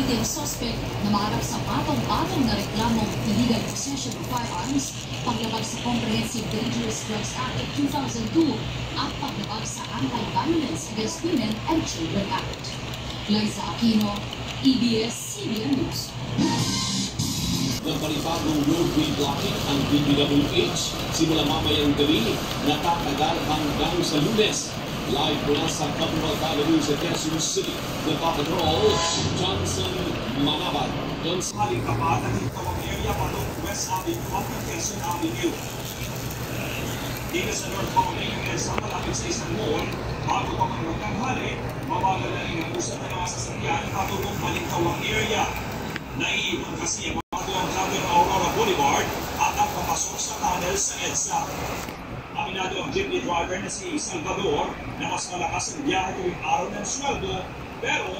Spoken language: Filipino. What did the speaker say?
Cavite ang suspect na maharap sa patong-patong na reklamong illegal possession of firearms, paglabag sa Comprehensive Dangerous Drugs Act of 2002 at paglabag sa Anti-Violence Against Women and Children Act. Liza Aquino, ABS-CBN News. Ng panibagong roadway blocking ang DPWH simula mamayang gabi natatagal hanggang sa Lunes. Live mula sa Commonwealth Avenue sa Quezon City, Nagpapatrol, Johnson Manabad. Haling kapat at itawang area patong West Avenue hanggang Quezon Avenue. Dito sa North Pauling and sa malapit sa isang mall, bago pa man magtanghali, mabagal na rin ang usap ng mga sasakyan patungong Balintawang area. Naiiwan kasi ang bago ang traffic ng Aurora Boulevard at ang papasok sa tunnel sa EDSA. Aminado ang jeepney driver na si Salvador na mas malakas ang biyahe tuwing araw ng sweldo, pero